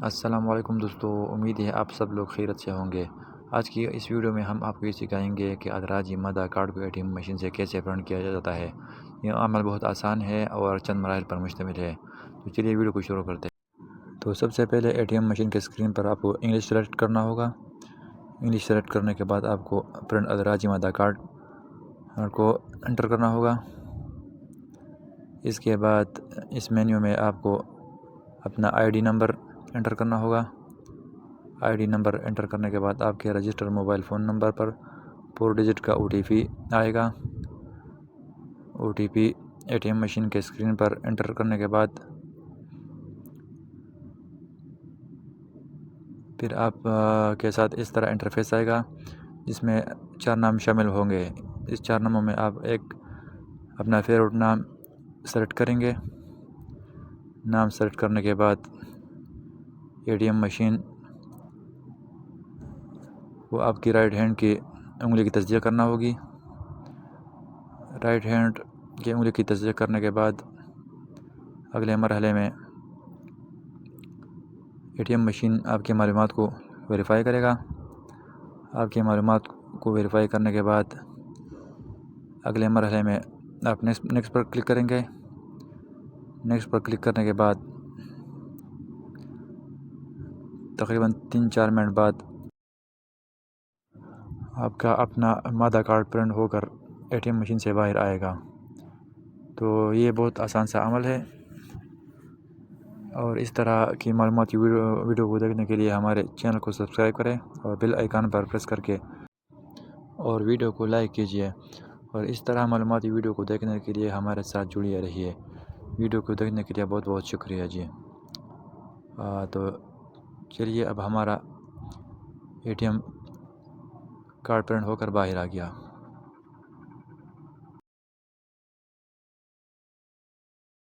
السلام علیکم دوستو، امید ہے آپ سب لوگ خیریت سے ہوں گے۔ آج کی اس ویڈیو میں ہم آپ کو یہ سکھائیں گے کہ ادراجی مدہ کارڈ کو ATM مشین سے کیسے پرنٹ کیا جاتا ہے۔ یہ عمل بہت آسان ہے اور چند مراحل پر مشتمل ہے، تو چلیے ویڈیو کو شروع کرتے ہیں۔ تو سب سے پہلے ATM مشین کے اسکرین پر آپ کو انگلش سلیکٹ کرنا ہوگا۔ انگلش سلیکٹ کرنے کے بعد آپ کو پرنٹ ادراجی مدہ کارڈ کو انٹر کرنا ہوگا۔ اس کے بعد اس مینیو میں آپ کو اپنا ID نمبر انٹر کرنا ہوگا۔ ID نمبر انٹر کرنے کے بعد آپ کے رجسٹر موبائل فون نمبر پر 4 ڈیجٹ کا OTP آئے گا۔ OTP ATM مشین کے اسکرین پر انٹر کرنے کے بعد پھر آپ کے ساتھ اس طرح انٹرفیس آئے گا، جس میں 4 نام شامل ہوں گے۔ اس 4 ناموں میں آپ ایک اپنا فیوریٹ نام سلیکٹ کریں گے۔ نام سلیکٹ کرنے کے بعد ATM مشین کو آپ کی رائٹ ہینڈ کی انگلی کی تصدیق کرنا ہوگی۔ رائٹ ہینڈ کی انگلی کی تصدیق کرنے کے بعد اگلے مرحلے میں ATM مشین آپ کی معلومات کو ویریفائی کرے گا۔ آپ کی معلومات کو ویریفائی کرنے کے بعد اگلے مرحلے میں آپ نیکسٹ پر کلک کریں گے۔ نیکسٹ پر کلک کرنے کے بعد تقریباً 3-4 منٹ بعد آپ کا اپنا مدہ کارڈ پرنٹ ہو کر ATM مشین سے باہر آئے گا۔ تو یہ بہت آسان سا عمل ہے، اور اس طرح کی معلوماتی ویڈیو کو دیکھنے کے لیے ہمارے چینل کو سبسکرائب کریں اور بیل آئیکن پر پریس کر کے اور ویڈیو کو لائک کیجیے، اور اس طرح معلوماتی ویڈیو کو دیکھنے کے لیے ہمارے ساتھ جڑے رہیے۔ ویڈیو کو دیکھنے کے لیے بہت بہت شکریہ جی۔ تو چلیے اب ہمارا ATM کارڈ پرنٹ ہو کر باہر آ گیا۔